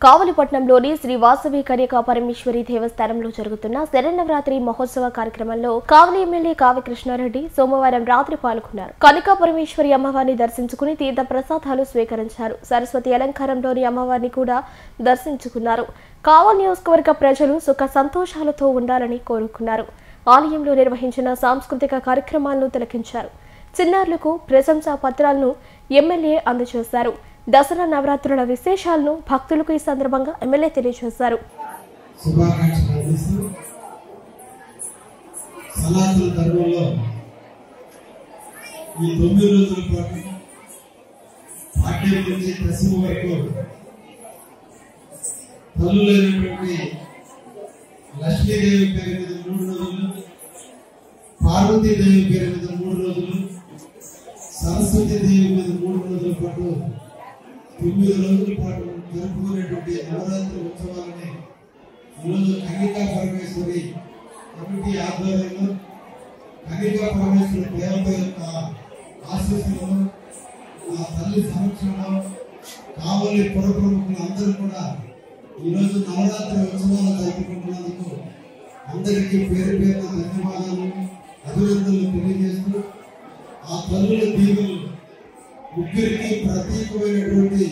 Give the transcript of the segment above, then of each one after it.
కావలిపట్నంలోని శ్రీ వాసవి కన్యకా పరమేశ్వరి దేవస్థానంలో జరుగుతున్న శరన్నవరాత్రి మహోత్సవ కార్యక్రమంలో కావలి ఎమ్మెల్యే కావ్య కృష్ణారెడ్డి సోమవారం రాత్రి పాల్గొన్నారు. కన్యకా పరమేశ్వరి అమ్మవారిని దర్శించుకుని తీర్థ ప్రసాదాలు స్వీకరించారు. సరస్వతి అలంకారంలోని అమ్మవారిని కూడా దర్శించుకున్నారు. కావలి నియోజకవర్గ ప్రజలు సుఖ సంతోషాలతో ఉండాలని కోరుకున్నారు. ఆలయంలో నిర్వహించిన సాంస్కృతిక కార్యక్రమాలను తిలకించారు. చిన్నారులకు ప్రశంసా పత్రాలను ఎమ్మెల్యే అందజేశారు. దసరా నవరాత్రుల విశేషాలను భక్తులకు ఈ సందర్భంగా ఎమ్మెల్యే తెలియజేశారు. లక్ష్మీదేవి పేరు మీద 3 రోజులు, పార్వతీదేవి పేరు మీద 3 రోజులు, సరస్వతి దేవి మీద 3 రోజుల పాటు 9 రోజుల పాటు జరుపుకునేటువంటి నవరాత్రి ఉత్సవాలని ఈరోజు కన్యకా పరమేశ్వరి కమిటీ ఆధ్వర్యంలో కన్యకా పరమేశ్వరి దేవత యొక్క ఆశీస్సులను ఆ తల్లి సంరక్షణలో కావలి పుర ప్రముఖులు అందరూ కూడా ఈరోజు నవరాత్రి ఉత్సవాలు జరుపుకుంటున్నందుకు అందరికీ పేరు పేరున ధన్యవాదాలు, అభినందనలు తెలియజేస్తూ ఆ తల్లుల దీవులు ముగ్గురికి ప్రత్యేకమైనటువంటి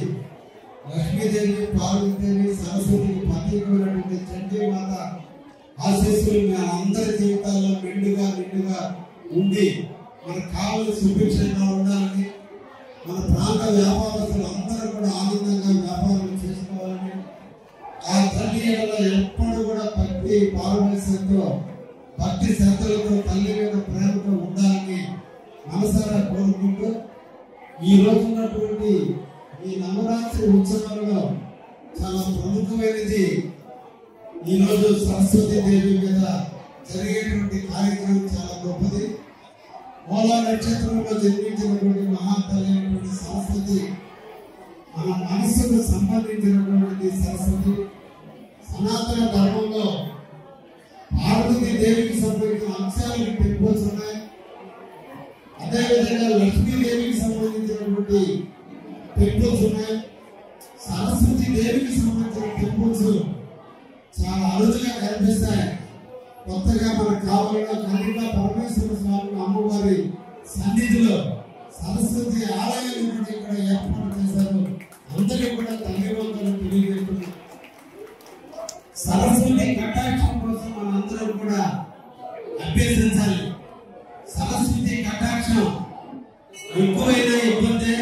లక్ష్మీదేవి, పార్వతీదేవి, సరస్వతికి ప్రత్యేకమైనటువంటి చండీమాత ఆశీస్సులు మన అందరి జీవితాల్లో నిండుగా ఉండి మనకు కావలసిన సుభిక్షంగా ఉండాలని, మన ప్రాంత వ్యాపారస్తులు అందరూ కూడా ఆనందంగా వ్యాపారం చేసుకోవాలని, ఆ తల్లి ఎప్పుడు కూడా భక్తి పారమర్శంతో భక్తి శ్రద్ధలతో తల్లి మీద ప్రేమతో ఉండాలని మనసారా కోరుకుంటూ ఈ రోజు ఉన్నటువంటి ఈ నవరాత్రి ఉత్సవాలలో చాలా ప్రముఖమైనది ఈరోజు సరస్వతి దేవి మీద జరిగేటువంటి కార్యక్రమం చాలా గొప్పది. మూలా నక్షత్రంలో జన్మించినటువంటి మహాతల్లి అయినటువంటి సరస్వతి, మన మనస్సుకు సంబంధించినటువంటి సరస్వతి, సనాతన ధర్మంలో పార్వతీ దేవికి సంబంధించిన అంశాలకు టెంపుల్స్ ఉన్నాయి. అదేవిధంగా లక్ష్మీదేవికి సంబంధించినటువంటి టెంపుల్స్ ఉన్నాయి. సరస్వతి దేవికి సంబంధించిన టెంపుల్స్ చాలా అరుదుగా కనిపిస్తాయి. కొత్తగా మన కావలిలో కన్యకా పరమేశ్వర స్వామి అమ్మవారి సన్నిధిలో సరస్వతి ఆలయాన్ని ఇక్కడ ఏర్పాటు చేశారు. అందరికీ కూడా ధన్యవాదాలు తెలియజేస్తున్నారు. సరస్వతి కటాక్షం కోసం మనందరం కూడా అభ్యసించాలి. సరస్వతి కటాక్షం ఎక్కువైనా ఇబ్బందే,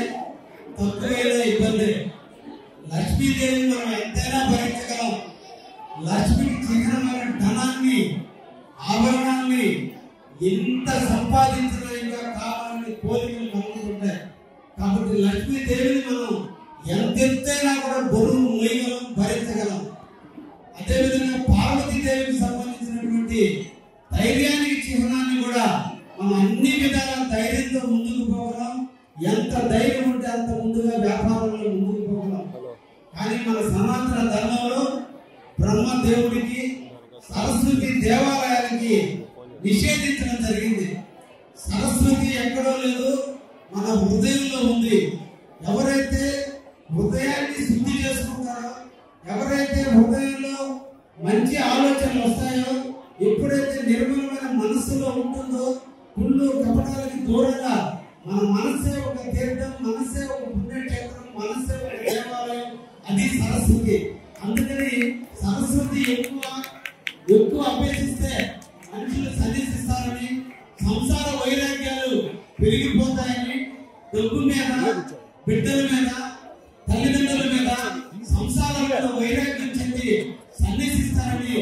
తక్కువైనా ఇబ్బందే. లక్ష్మీదేవిని మనం ఎంతైనా భరించగలం. లక్ష్మికి చిహ్నమైన ధనాన్ని, ఆభరణాన్ని ఎంత సంపాదించినా ఇంకా కావాలని కోరికలు కలుగుతుంటాయి. కాబట్టి లక్ష్మీదేవిని మనం ఎంతెత్తైనా కూడా బరువు మోయగలం, భరించగలం. అదేవిధంగా పార్వతీదేవికి సంబంధించినటువంటి ధైర్యానికి చిహ్నాన్ని కూడా మనం అన్ని విధాల ధైర్యంతో ముందుకు పోగలం. ఎంత ధైర్యం ఉంటే అంత ముందుగా వ్యాపారంలో ముందుకు పోగలం. కానీ మన సనాతన ధర్మంలో బ్రహ్మదేవుడికి, సరస్వతి దేవాలయానికి నిషేధించడం జరిగింది. సరస్వతి ఎక్కడో లేదు, మన హృదయంలో ఉంది. ఎవరైతే హృదయాన్ని శుద్ధి చేసుకుంటారో, ఎవరైతే హృదయంలో మంచి ఆలోచనలు వస్తాయో, ఎప్పుడైతే నిర్మలమైన మనస్సులో ఉంటుందో, కుళ్ళు కపటాలకి దూరంగా మన మనస్సే ఒక తీర్థం, మనస్సే ఒక పుణ్యక్షేత్రం, మనస్సే ఒక దేవాలయం, అది సరస్వతి. అందుకని సరస్వతి ఎక్కువ అభ్యసిస్తే మనుషులు సన్నిధిస్తారని, సంసార వైరాగ్యాలు పెరిగిపోతాయని, డబ్బు మీద, బిడ్డల మీద, తల్లిదండ్రుల మీద, సంసారం మీద వైరాగ్యం చెంది సన్నిధిస్తారని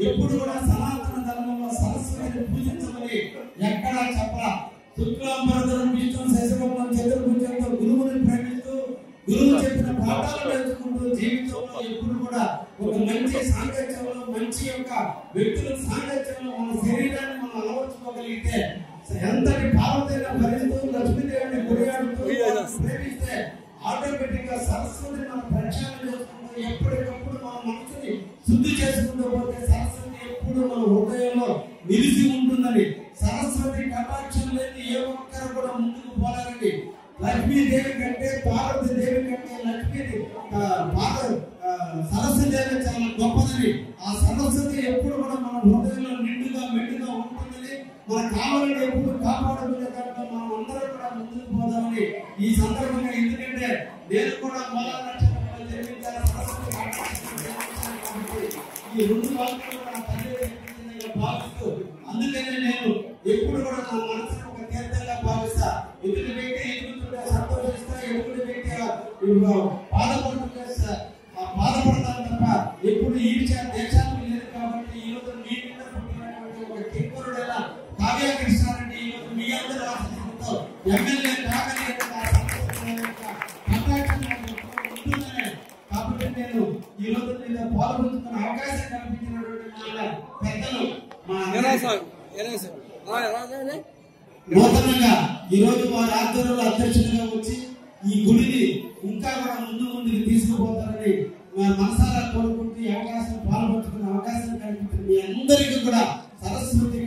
ఎప్పుడు కూడా సనాతన ధర్మంలో సరస్వతిని పూజించమని ఎక్కడా చెప్పరా. శుక్లాంబరధరం విష్ణు శశివర్ణం చతుర్భుజంతో గురువుని ప్రేమిస్తూ, గురువు చెప్పిన పాఠాలు నేర్చుకుంటూ జీవితంలో ఎప్పుడు కూడా ఒక మంచి సాంగత్యంలో, మంచి యొక్క వ్యక్తుల సాంగత్యంలో మన శరీరాన్ని మనం అలవర్చుకోగలిగితే, ఎంతటి పార్వతైనా భరిస్తూ లక్ష్మీదేవిని కొనియాడుతూ ప్రేమిస్తే ఆటోమేటిక్ గా సరస్వతిని మనం ప్రక్షాళన చేసుకుంటూ ఎప్పటికప్పుడు మన మనసుని శుద్ధి చేసుకుంటూ పోతే సరస్వతి ఎప్పుడు మన హృదయంలో నిలిచి ఉంటుందని, సరస్వతి కటాక్షం లేని ఏ ఒక్కరు కూడా ముందుకు పోలేరండి. లక్ష్మీదేవి కంటే, పార్వతీ దేవి కంటే లక్ష్మీ సరస్వతి అనేది చాలా గొప్పదని, ఆ సరస్వతి ఎప్పుడు కూడా మన హృదయంలో నిండుగా మెండుగా ఉంటుందని, మన కావాలని ఎప్పుడు కాపాడుకునే దాంట్లో మనం అందరూ కూడా ముందుకు పోదామని ఈ సందర్భంగా, ఎందుకంటే నేను కూడా మూలా నక్షత్రంలో జన్మించాను, సరస్వతి ఈ రెండు వాక్యాలు నా తల్లి భావిస్తూ, అందుకనే నేను ఎప్పుడు కూడా నా మనసును ఒక తీర్థంగా భావిస్తా. ఎదుటి వ్యక్తి ఎదుగుతుంటే సంతోషిస్తా, ఎదుటి వ్యక్తి బాధపడతాను తప్ప ఎప్పుడు ఈ విషయం దేశానికి లేదు. కాబట్టి ఈ రోజు మీ మీద పుట్టినటువంటి ఒక కింకరుడైన కావ్య కృష్ణారెడ్డి ఈ రోజు మీ అందరి ఆశీస్సులతో ఎమ్మెల్యే కాగలిగే కాబట్టి నేను ఈ రోజు మీద పాల్గొంటున్న అవకాశం కల్పించినటువంటి పెద్దలు నూతనంగా ఈ రోజు వారి ఆధ్వర్యంలో అధ్యక్షుడిగా వచ్చి ఈ గుడిని ఇంకా కూడా ముందుకు తీసుకుపోతారని మనసారా కోరుకుంటూ అవకాశం పాల్గొంటున్న అవకాశం కల్పించిన మీ అందరికీ కూడా సరస్వతి